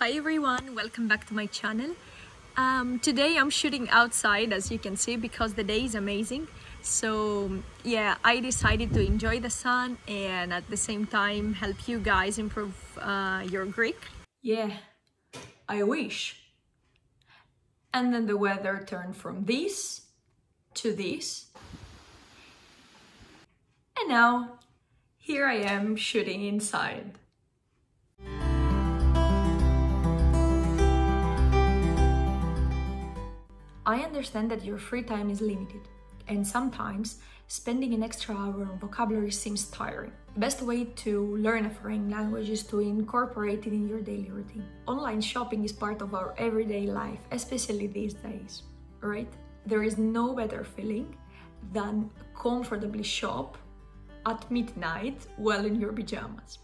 Hi everyone, welcome back to my channel. Today I'm shooting outside, as you can see, because the day is amazing. So yeah, I decided to enjoy the sun and at the same time help you guys improve your Greek. Yeah, I wish. And then the weather turned from this to this. And now here I am shooting inside. I understand that your free time is limited, and sometimes spending an extra hour on vocabulary seems tiring. The best way to learn a foreign language is to incorporate it in your daily routine. Online shopping is part of our everyday life, especially these days, right? There is no better feeling than comfortably shop at midnight while in your pajamas.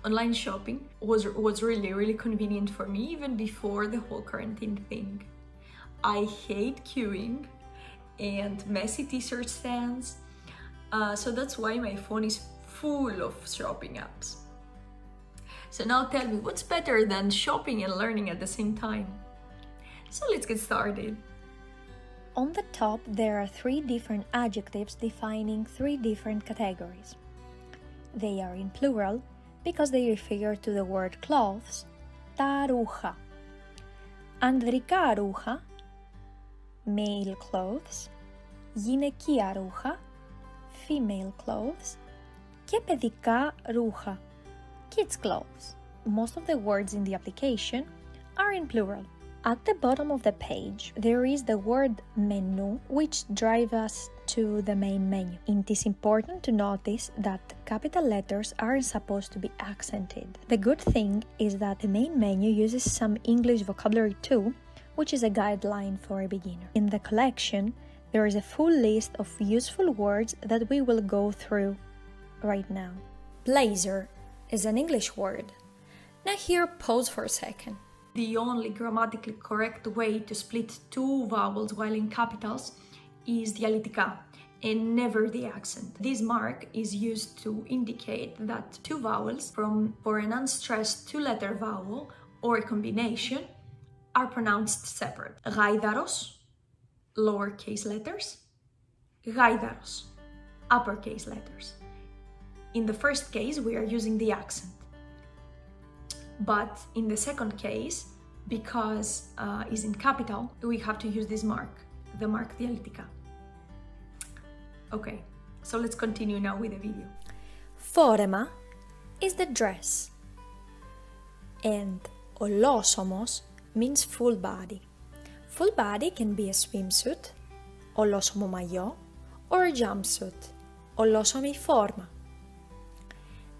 Online shopping was really convenient for me even before the whole quarantine thing. I hate queuing and messy t-shirt stands, so that's why my phone is full of shopping apps. So now tell me, what's better than shopping and learning at the same time? So let's get started. On the top, there are 3 different adjectives defining 3 different categories. They are in plural because they refer to the word clothes, τα ρούχα. Ανδρικά ρούχα, male clothes, γυναικεία ρούχα, female clothes, και παιδικά ρούχα, kids clothes. Most of the words in the application are in plural. At the bottom of the page, there is the word menu, which drives us to the main menu. It is important to notice that capital letters aren't supposed to be accented. The good thing is that the main menu uses some English vocabulary too, which is a guideline for a beginner. In the collection, there is a full list of useful words that we will go through right now. Blazer is an English word. Now here, pause for a second. The only grammatically correct way to split 2 vowels while in capitals is διαλυτικά and never the accent. This mark is used to indicate that 2 vowels for an unstressed 2-letter vowel or a combination are pronounced separate. Γάιδαρος, lowercase letters, γάιδαρος, uppercase letters. In the first case, we are using the accent. But in the second case, because it's in capital, we have to use this mark, the mark διαλυτικά. Okay, so let's continue now with the video. Φόρεμα is the dress. And ολόσωμος means full body. Full body can be a swimsuit, ολόσωμο μαγιό, or a jumpsuit, ολόσωμη φόρμα.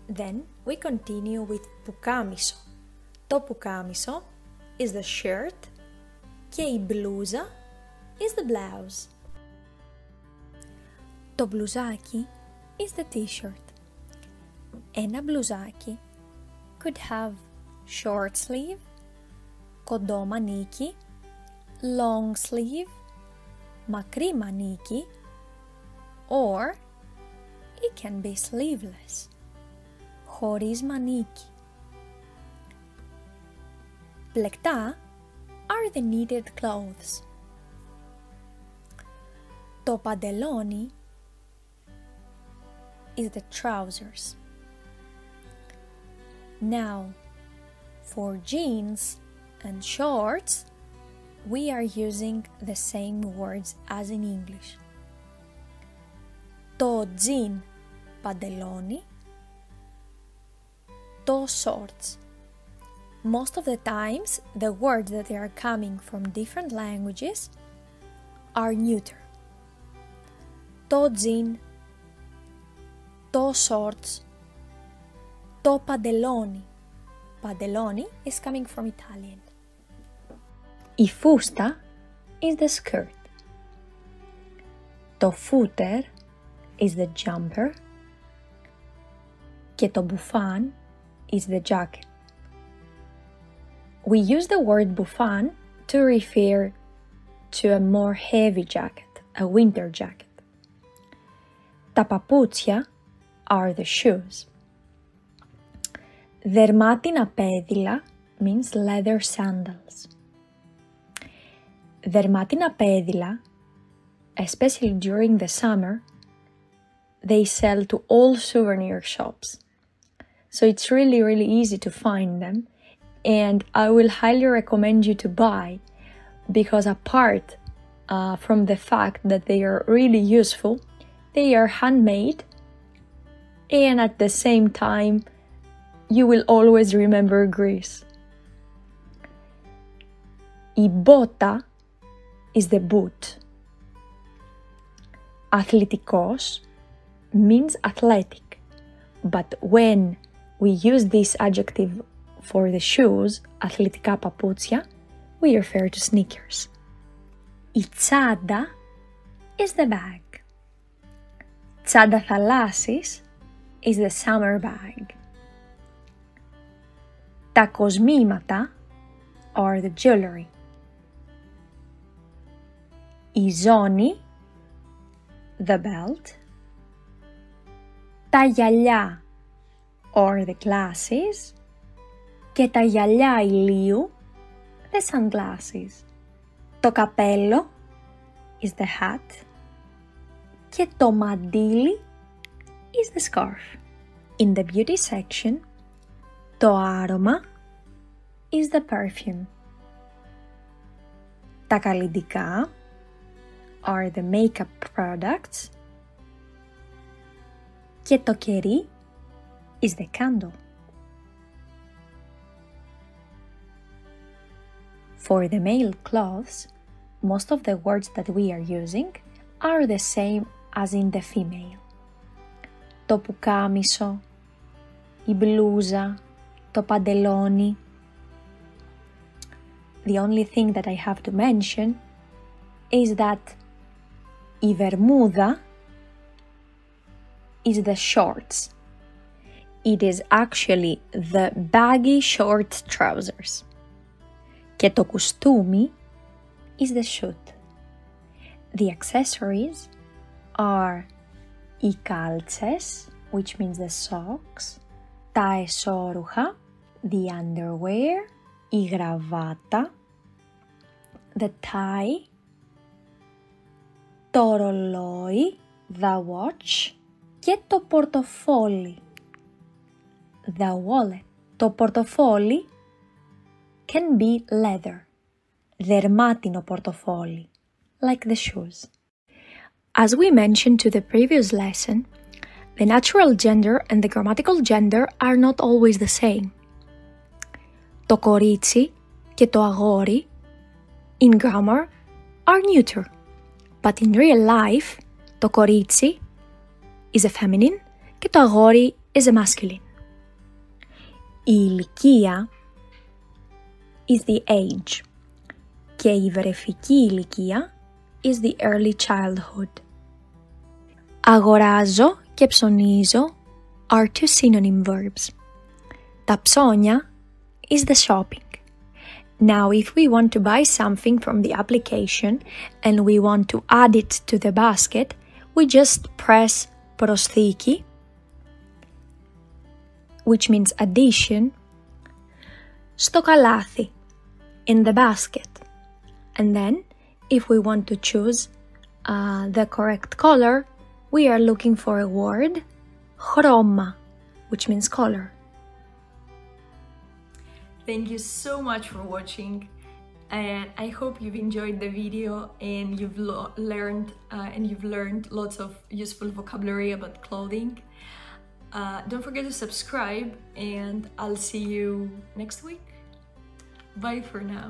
Then we continue with πουκάμισο. Το πουκάμισο is the shirt και η μπλούζα is the blouse. Το μπλουζάκι is the t-shirt. Ένα μπλουζάκι could have short sleeve, κοντό μανίκι, long sleeve, μακρύ μανίκι, or it can be sleeveless, χωρίς μανίκι. Πλεκτά are the knitted clothes. Το παντελόνι is the trousers. Now, for jeans and shorts, we are using the same words as in English. Το τζιν παντελόνι, το shorts. Most of the times, the words that are coming from different languages are neuter. Το τζιν, το shorts, το παντελόνι. Παντελόνι is coming from Italian. Η φούστα is the skirt. Το footer is the jumper. Και το μπουφάν is the jacket. We use the word bouffant to refer to a more heavy jacket, a winter jacket. Τα παπούτσια are the shoes. Δερμάτινα πέδιλα means leather sandals. Δερμάτινα πέδιλα, especially during the summer, they sell to all souvenir shops. So it's really easy to find them, and I will highly recommend you to buy, because apart from the fact that they are really useful, they are handmade, and at the same time you will always remember Greece. Η μπότα is the boot. Αθλητικός means athletic, but when we use this adjective for the shoes, αθλητικά παπούτσια, we refer to sneakers. Η τσάντα is the bag. Τσάντα θαλάσσης is the summer bag. Τα κοσμήματα are the jewelry. Η ζώνη, the belt. Τα γυαλιά are the glasses. Και τα γυαλιά ηλίου, the sunglasses. Το καπέλο is the hat. Και το μαντίλι is the scarf. In the beauty section, το άρωμα is the perfume. Τα καλλυντικά are the makeup products. Και το κερί is the candle. For the male clothes, most of the words that we are using are the same as in the female. Το πουκάμισο, η μπλούζα, το παντελόνι. The only thing that I have to mention is that η βερμούδα is the shorts. It is actually the baggy short trousers. Και το κουστούμι is the suit. The accessories are οι κάλτσες, which means the socks, τα εσώρουχα, the underwear, η γραβάτα, the tie, το ρολόι, the watch και το πορτοφόλι, the wallet. Το πορτοφόλι can be leather, δερμάτινο πορτοφόλι, like the shoes. As we mentioned to the previous lesson, the natural gender and the grammatical gender are not always the same. Το κορίτσι και το αγόρι in grammar are neuter, but in real life, το κορίτσι is a feminine και το αγόρι is a masculine. Η ηλικία is the age και η βρεφική ηλικία is the early childhood. Αγοράζω και ψωνίζω are two synonym verbs. Τα ψώνια is the shopping. Now, if we want to buy something from the application and we want to add it to the basket, we just press προσθήκη, which means addition, στο καλάθι, in the basket. And then, if we want to choose the correct color, we are looking for a word, χρώμα, which means color. Thank you so much for watching, and I hope you've enjoyed the video and you've learned lots of useful vocabulary about clothing. Don't forget to subscribe, and I'll see you next week. Bye for now.